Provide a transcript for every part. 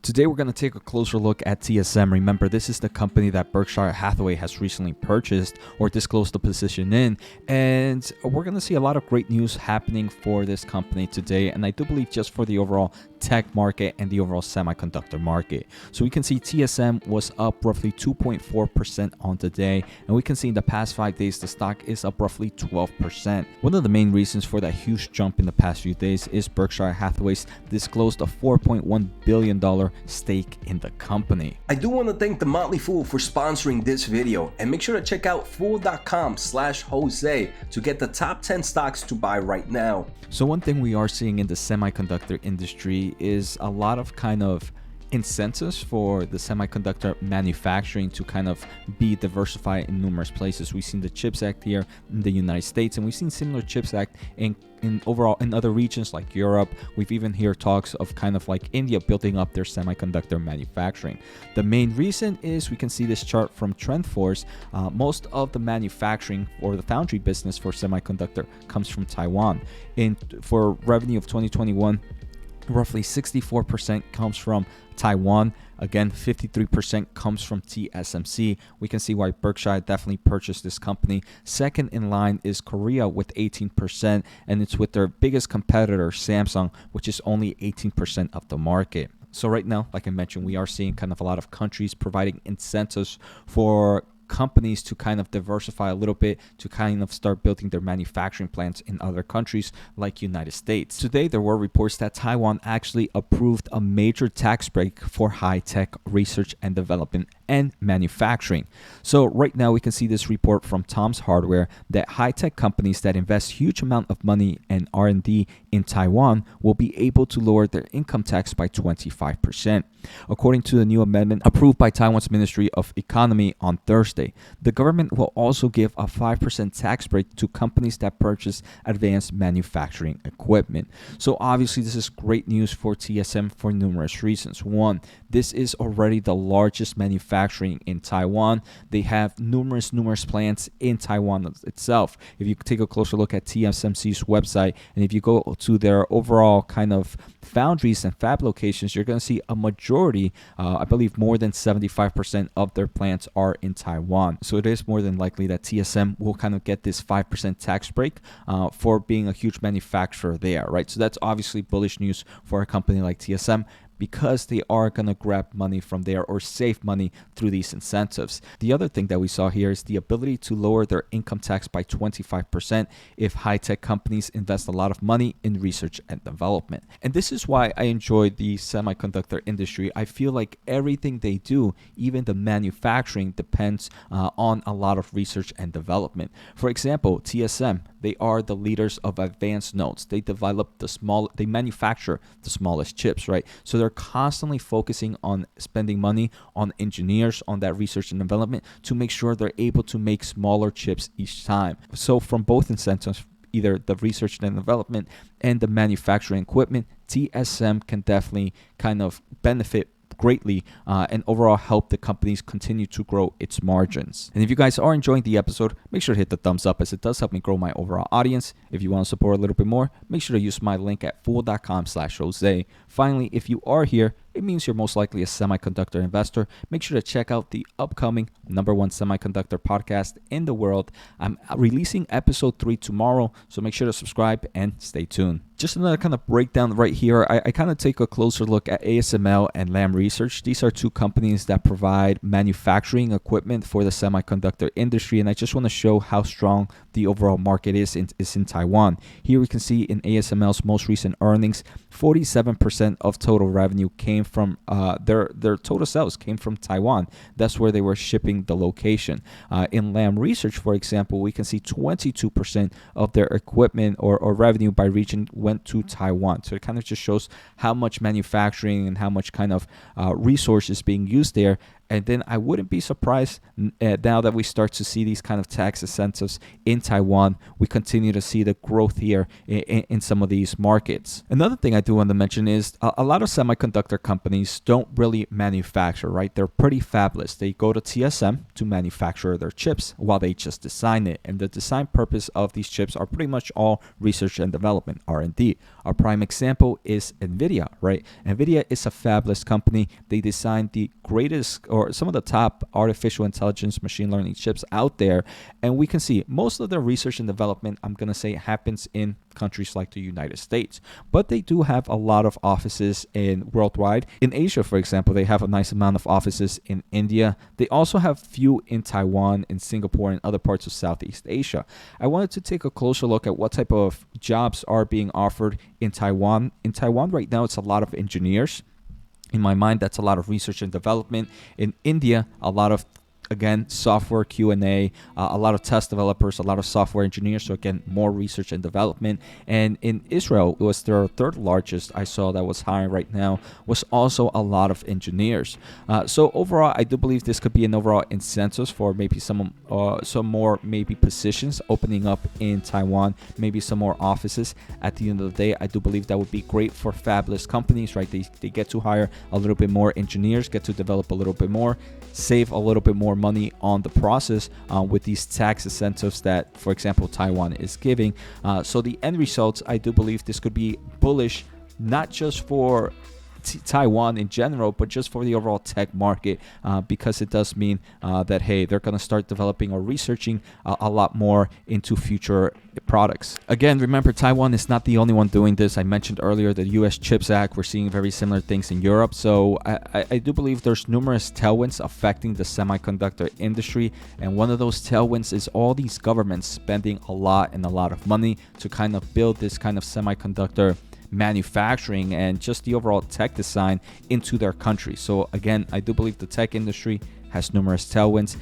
Today we're going to take a closer look at TSM. Remember, this is the company that Berkshire Hathaway has recently purchased or disclosed the position in, and we're going to see a lot of great news happening for this company today, and I do believe just for the overall tech market and the overall semiconductor market. So we can see TSM was up roughly 2.4% on the day, and we can see in the past 5 days the stock is up roughly 12%. One of the main reasons for that huge jump in the past few days is Berkshire Hathaway's disclosed a $4.1 billion stake in the company. I do want to thank the Motley Fool for sponsoring this video, and make sure to check out fool.com/Jose to get the top 10 stocks to buy right now. So one thing we are seeing in the semiconductor industry is a lot of kind of incentives for the semiconductor manufacturing to kind of be diversified in numerous places. We've seen the CHIPS Act here in the United States, and we've seen similar CHIPS Act in overall in other regions like Europe. We've even heard talks of kind of like India building up their semiconductor manufacturing. The main reason is we can see this chart from TrendForce. Most of the manufacturing or the foundry business for semiconductor comes from Taiwan. For revenue of 2021, roughly 64% comes from Taiwan. Again, 53% comes from TSMC. We can see why Berkshire definitely purchased this company. Second in line is Korea with 18%, and it's with their biggest competitor, Samsung, which is only 18% of the market. So right now, like I mentioned, we are seeing kind of a lot of countries providing incentives for companies to kind of diversify a little bit, to kind of start building their manufacturing plants in other countries like United States. Today, there were reports that Taiwan actually approved a major tax break for high-tech research and development and manufacturing. So right now we can see this report from Tom's Hardware that high-tech companies that invest huge amount of money and R&D in Taiwan will be able to lower their income tax by 25%. According to the new amendment approved by Taiwan's Ministry of Economy on Thursday, the government will also give a 5% tax break to companies that purchase advanced manufacturing equipment. So obviously this is great news for TSM for numerous reasons. One, this is already the largest manufacturing in Taiwan. They have numerous plants in Taiwan itself. If you take a closer look at TSMC's website, and if you go to their overall kind of foundries and fab locations, you're going to see a majority, I believe more than 75% of their plants are in Taiwan. So it is more than likely that TSM will kind of get this 5% tax break for being a huge manufacturer there, right? So that's obviously bullish news for a company like TSM, because they are going to grab money from there or save money through these incentives. The other thing that we saw here is the ability to lower their income tax by 25% if high-tech companies invest a lot of money in research and development. And this is why I enjoy the semiconductor industry. I feel like everything they do, even the manufacturing, depends on a lot of research and development. For example, TSM, they are the leaders of advanced nodes. They manufacture the smallest chips, right? So they're constantly focusing on spending money on engineers, on that research and development to make sure they're able to make smaller chips each time. So from both incentives, either the research and development and the manufacturing equipment, TSM can definitely kind of benefit greatly and overall help the companies continue to grow its margins. And if you guys are enjoying the episode, make sure to hit the thumbs up, as it does help me grow my overall audience. If you want to support a little bit more, make sure to use my link at fool.com/Jose. Finally, if you are here, it means you're most likely a semiconductor investor. Make sure to check out the upcoming #1 semiconductor podcast in the world. I'm releasing episode 3 tomorrow, so make sure to subscribe and stay tuned. Just another kind of breakdown right here. I kind of take a closer look at ASML and Lam Research. These are two companies that provide manufacturing equipment for the semiconductor industry, and I just want to show how strong the overall market is in Taiwan. Here we can see in ASML's most recent earnings, 47% of total revenue came from their total sales came from Taiwan. That's where they were shipping the location. In Lam Research, for example, we can see 22% of their equipment or revenue by region went to Taiwan. So it kind of just shows how much manufacturing and how much kind of resources being used there. And then I wouldn't be surprised now that we start to see these kind of tax incentives in Taiwan, we continue to see the growth here in some of these markets. Another thing I do want to mention is a lot of semiconductor companies don't really manufacture, right? They're pretty fabless. They go to TSM to manufacture their chips while they just design it. And the design purpose of these chips are pretty much all research and development, R&D. Our prime example is NVIDIA, right? NVIDIA is a fabless company. They design the greatest or some of the top artificial intelligence machine learning chips out there. And we can see most of their research and development, I'm going to say, happens in countries like the United States. But they do have a lot of offices in worldwide. In Asia, for example, they have a nice amount of offices in India. They also have few in Taiwan, in Singapore, and other parts of Southeast Asia. I wanted to take a closer look at what type of jobs are being offered in Taiwan. In Taiwan right now, it's a lot of engineers. In my mind, that's a lot of research and development. In India, a lot of, again, software Q&A, a lot of test developers, a lot of software engineers. So again, more research and development. And in Israel, it was their third largest I saw that was hiring right now, was also a lot of engineers. So overall, I do believe this could be an overall incentive for maybe some more maybe positions opening up in Taiwan, maybe some more offices. At the end of the day, I do believe that would be great for fabless companies, right? They get to hire a little bit more engineers, get to develop a little bit more, save a little bit more money on the process with these tax incentives that, for example, Taiwan is giving. So the end results, I do believe this could be bullish, not just for Taiwan in general, but just for the overall tech market, because it does mean that, hey, they're going to start developing or researching a lot more into future products. Again, remember, Taiwan is not the only one doing this. I mentioned earlier the US CHIPS Act. We're seeing very similar things in Europe. So I do believe there's numerous tailwinds affecting the semiconductor industry. And one of those tailwinds is all these governments spending a lot of money to kind of build this kind of semiconductor manufacturing and just the overall tech design into their country. So again, I do believe the tech industry has numerous tailwinds.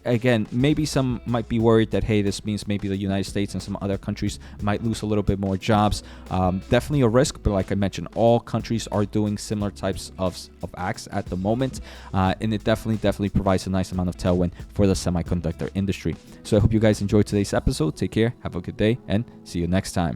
Again, maybe some might be worried that, hey, this means maybe the United States and some other countries might lose a little bit more jobs. Definitely a risk, but like I mentioned, all countries are doing similar types of acts at the moment, and it definitely provides a nice amount of tailwind for the semiconductor industry. So I hope you guys enjoyed today's episode. Take care, have a good day, and see you next time.